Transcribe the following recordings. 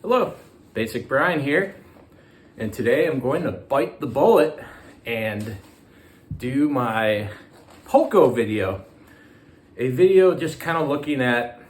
Hello, Basic Brian here, and today I'm going to bite the bullet and do my Poco video. A video just kind of looking at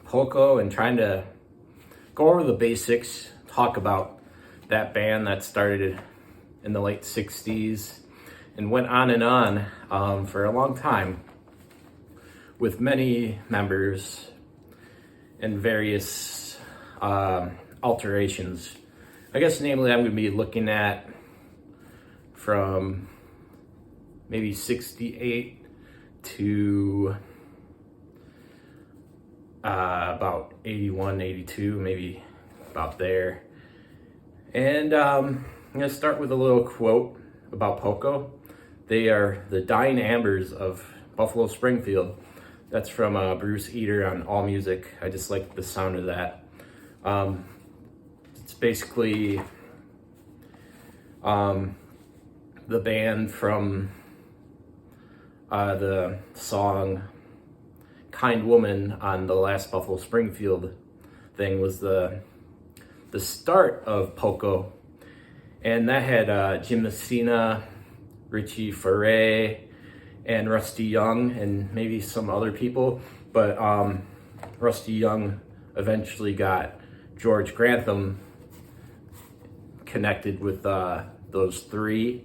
Poco and trying to go over the basics, talk about that band that started in the late 60s and went on and on for a long time with many members and various alterations. I guess namely I'm going to be looking at from maybe 68 to about 81, 82, maybe about there. And I'm going to start with a little quote about Poco. They are the dying ambers of Buffalo Springfield. That's from Bruce Eater on AllMusic. I just like the sound of that. It's basically the band from the song Kind Woman on the last Buffalo Springfield thing was the start of Poco. And that had Jim Messina, Richie Furay, and Rusty Young, and maybe some other people. But Rusty Young eventually got George Grantham connected with those three,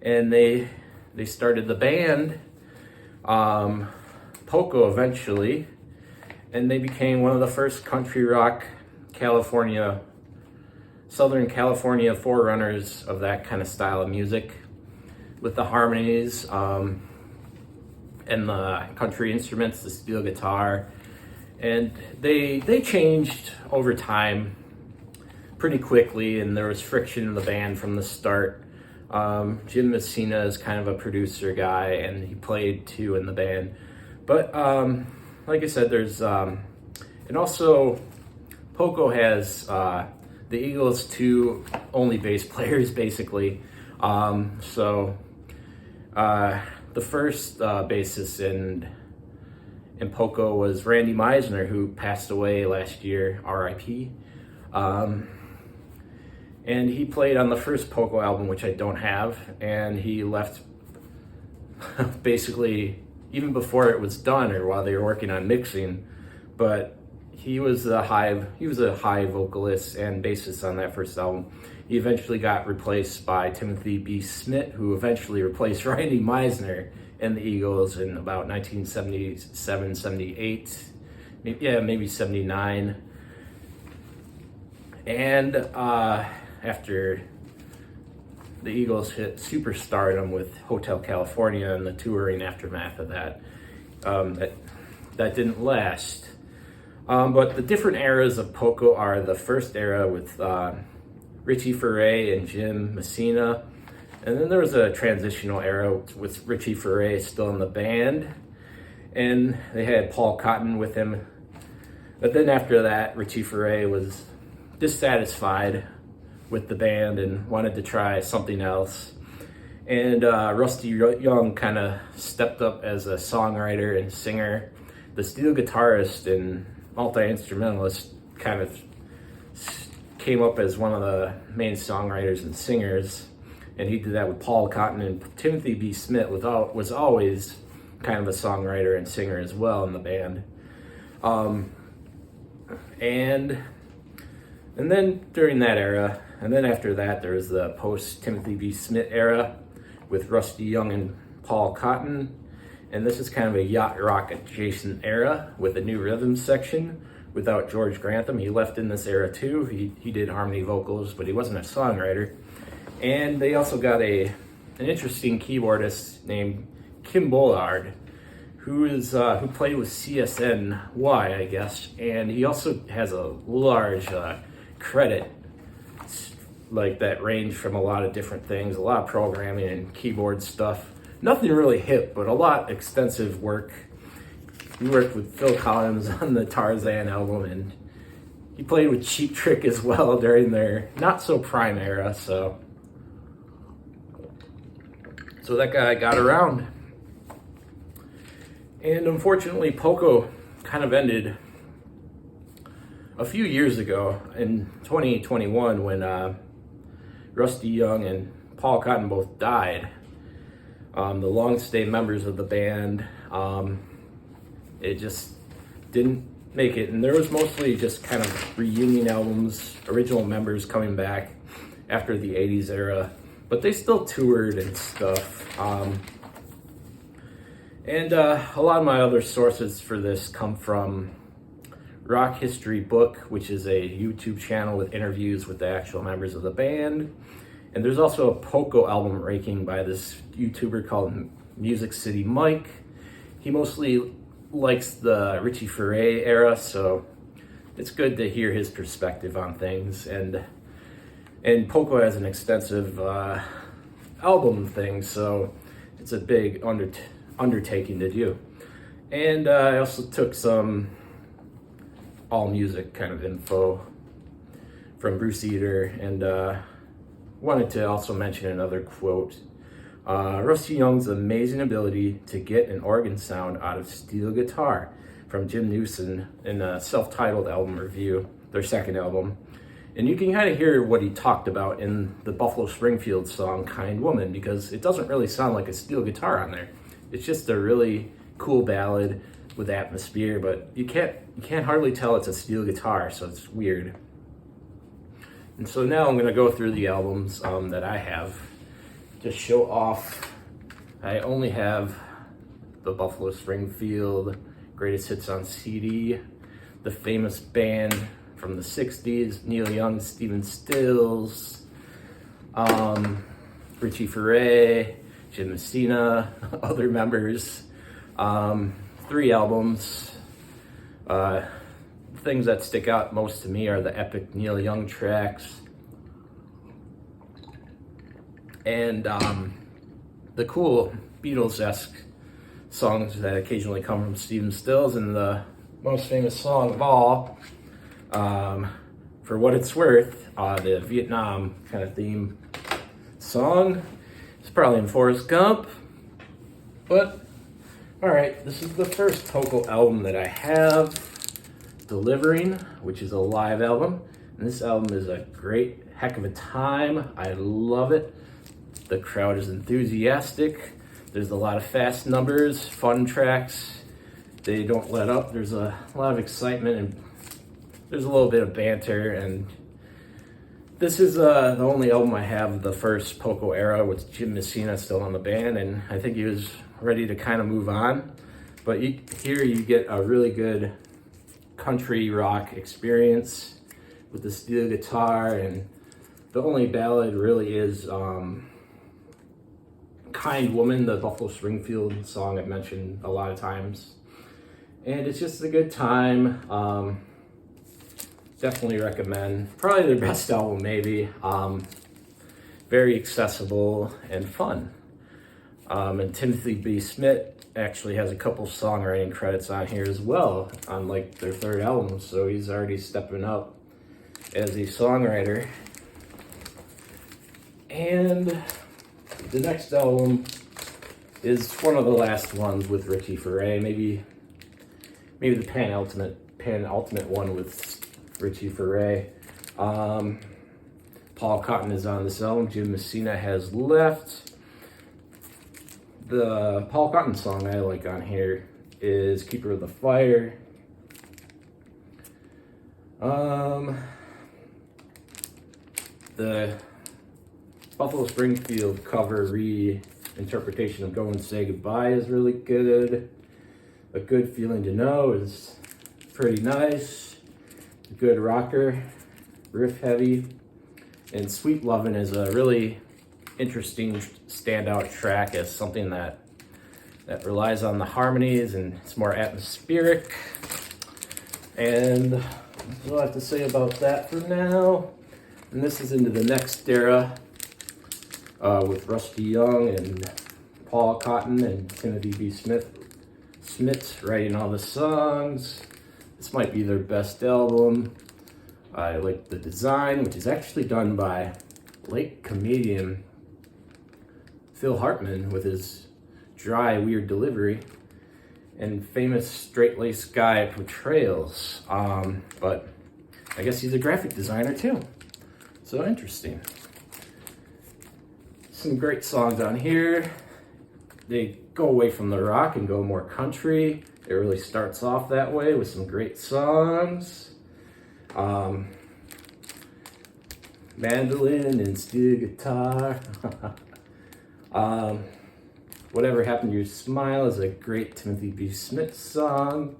and they started the band Poco eventually, and they became one of the first country rock Southern California forerunners of that kind of style of music, with the harmonies and the country instruments, the steel guitar. And they changed over time pretty quickly, and there was friction in the band from the start. Jim Messina is kind of a producer guy, and he played too in the band. But like I said, there's and also Poco has the Eagles' two only bass players basically. So the first bassist in Poco was Randy Meisner, who passed away last year, R.I.P. And he played on the first Poco album, which I don't have, and he left basically even before it was done or while they were working on mixing. But he was a high vocalist and bassist on that first album. He eventually got replaced by Timothy B. Smith, who eventually replaced Randy Meisner in the Eagles in about 1977, 78, maybe 79. And after the Eagles hit superstardom with Hotel California and the touring aftermath of that, that didn't last. But the different eras of Poco are the first era with Richie Furay and Jim Messina. And then there was a transitional era with Richie Furay still in the band. And they had Paul Cotton with him. But then after that, Richie Furay was dissatisfied with the band and wanted to try something else. And Rusty Young kind of stepped up as a songwriter and singer. The steel guitarist and multi-instrumentalist kind of came up as one of the main songwriters and singers, and he did that with Paul Cotton. And Timothy B. Smith was always kind of a songwriter and singer as well in the band. And then during that era, and then after that, there was the post-Timothy B. Smith era with Rusty Young and Paul Cotton. And this is kind of a yacht rock adjacent era with a new rhythm section without George Grantham. He left in this era too. He did harmony vocals, but he wasn't a songwriter. And they also got an interesting keyboardist named Kim Bollard, who played with CSNY, I guess. And he also has a large credit, like that range from a lot of different things, a lot of programming and keyboard stuff. Nothing really hip, but a lot extensive work. He worked with Phil Collins on the Tarzan album, and he played with Cheap Trick as well during their not so prime era. So that guy got around. And unfortunately, Poco kind of ended a few years ago in 2021 when Rusty Young and Paul Cotton both died. The long-stay members of the band, it just didn't make it. And there was mostly just kind of reunion albums, original members coming back after the 80s era, but they still toured and stuff. And a lot of my other sources for this come from Rock History Book, which is a YouTube channel with interviews with the actual members of the band. And there's also a Poco album ranking by this YouTuber called Music City Mike. He mostly likes the Richie Furay era, so it's good to hear his perspective on things. And Poco has an extensive album thing, so it's a big undertaking to do. And I also took some all music kind of info from Bruce Eater, and wanted to also mention another quote. Rusty Young's amazing ability to get an organ sound out of steel guitar, from Jim Newson in a self-titled album review, their second album. And you can kind of hear what he talked about in the Buffalo Springfield song Kind Woman, because it doesn't really sound like a steel guitar on there. It's just a really cool ballad with atmosphere, but you can't hardly tell it's a steel guitar, so it's weird. And so now I'm going to go through the albums that I have to show off. I only have the Buffalo Springfield Greatest Hits on CD, the famous band from the 60s, Neil Young, Stephen Stills, Richie Furay, Jim Messina, other members, 3 albums. Things that stick out most to me are the epic Neil Young tracks and the cool Beatles-esque songs that occasionally come from Stephen Stills, and the most famous song of all, For What It's Worth, the Vietnam kind of theme song. It's probably in Forrest Gump, but alright, this is the first Poco album that I have, Delivering, which is a live album. And this album is a great heck of a time. I love it. The crowd is enthusiastic. There's a lot of fast numbers, fun tracks. They don't let up. There's a lot of excitement, and there's a little bit of banter. And this is the only album I have of the first Poco era, with Jim Messina still on the band, and I think he was ready to kind of move on. But here you get a really good country rock experience with the steel guitar, and the only ballad really is Kind Woman, the Buffalo Springfield song I've mentioned a lot of times. And it's just a good time. Definitely recommend. Probably their best album, maybe. Very accessible and fun. And Timothy B. Smith actually has a couple songwriting credits on here as well, on like their third album, so he's already stepping up as a songwriter. And the next album is one of the last ones with Richie Furay, maybe the penultimate one with Richie Furay. Paul Cotton is on this album. Jim Messina has left. The Paul Cotton song I like on here is Keeper of the Fire. The Buffalo Springfield cover reinterpretation of Go and Say Goodbye is really good. A Good Feeling to Know is pretty nice. A good rocker, riff heavy. And Sweet Lovin' is a really interesting standout track as something that relies on the harmonies, and it's more atmospheric. And that's all I have to say about that for now. And this is into the next era with Rusty Young and Paul Cotton and Timothy B. Smith writing all the songs. This might be their best album. I like the design, which is actually done by late comedian Phil Hartman with his dry, weird delivery and famous straight-laced guy portrayals. But I guess he's a graphic designer too. So interesting. Some great songs on here. They go away from the rock and go more country. It really starts off that way with some great songs. Mandolin and steel guitar. Whatever Happened to Your Smile is a great Timothy B. Smith song.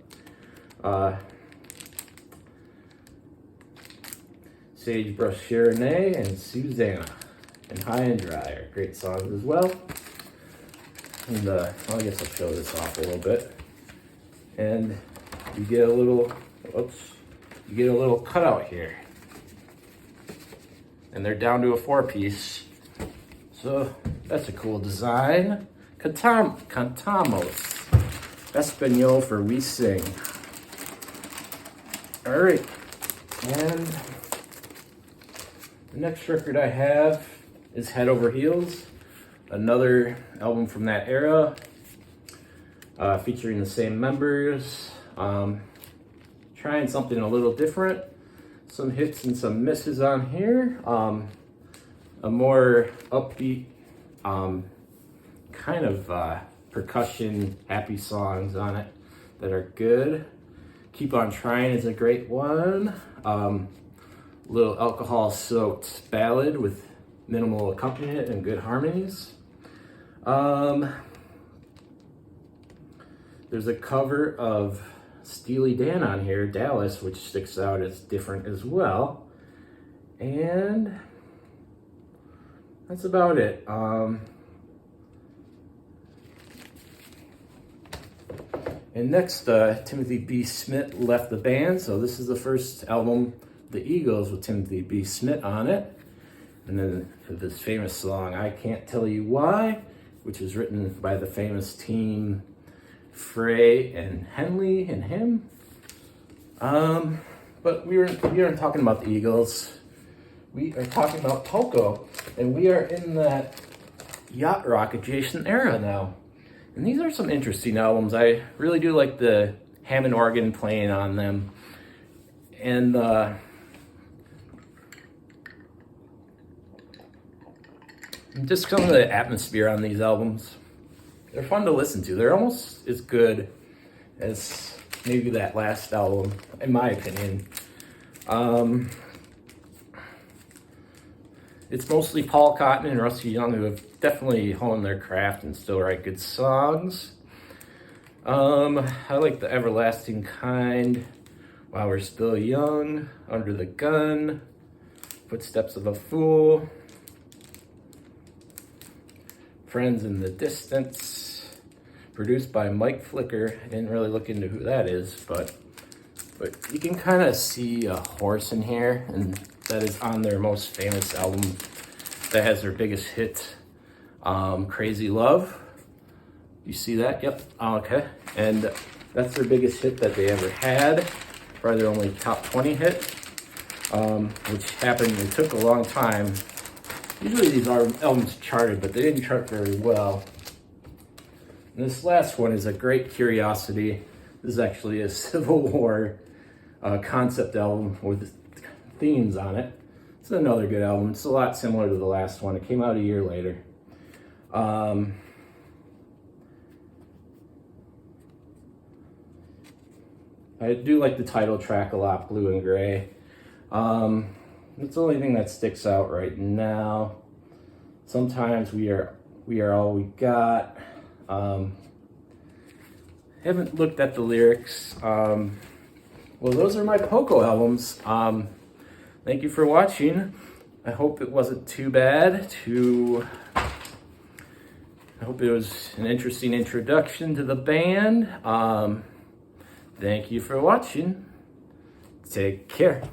Sagebrush Chardonnay and Susanna and High and Dry are great songs as well. And well, I guess I'll show this off a little bit. And you get a little, you get a little cutout here. And they're down to a 4-piece. So that's a cool design. Cantamos. Espanol for We Sing. All right. And the next record I have is Head Over Heels. Another album from that era. Featuring the same members. Trying something a little different. Some hits and some misses on here. A more upbeat, kind of percussion, happy songs on it that are good. Keep On Trying is a great one. Little alcohol-soaked ballad with minimal accompaniment and good harmonies. There's a cover of Steely Dan on here, Dallas, which sticks out as different as well. And that's about it. And next, Timothy B. Smith left the band, so this is the first album, The Eagles, with Timothy B. Smith on it. And then this famous song, I Can't Tell You Why, which was written by the famous team Frey and Henley and him. But we aren't talking about the Eagles. We are talking about Poco, and we are in that yacht rock adjacent era now. And these are some interesting albums. I really do like the Hammond organ playing on them. And just some of the atmosphere on these albums. They're fun to listen to. They're almost as good as maybe that last album, in my opinion. It's mostly Paul Cotton and Rusty Young who have definitely honed their craft and still write good songs. I like The Everlasting Kind, While We're Still Young, Under the Gun, Footsteps of a Fool, Friends in the Distance, produced by Mike Flicker. I didn't really look into who that is, but you can kind of see a horse in here, and that is on their most famous album that has their biggest hit, Crazy Love. You see that? Yep. Okay. And that's their biggest hit that they ever had, probably their only top 20 hit, which happened, it took a long time. Usually these albums charted, but they didn't chart very well. And this last one is a great curiosity. This is actually a Civil War concept album with themes on it. It's another good album. It's a lot similar to the last one. It came out a year later. I do like the title track a lot, Blue and Gray. It's the only thing that sticks out right now. Sometimes we are all we got. Haven't looked at the lyrics. Well, those are my Poco albums. Thank you for watching. I hope it wasn't too bad. I hope it was an interesting introduction to the band. Thank you for watching. Take care.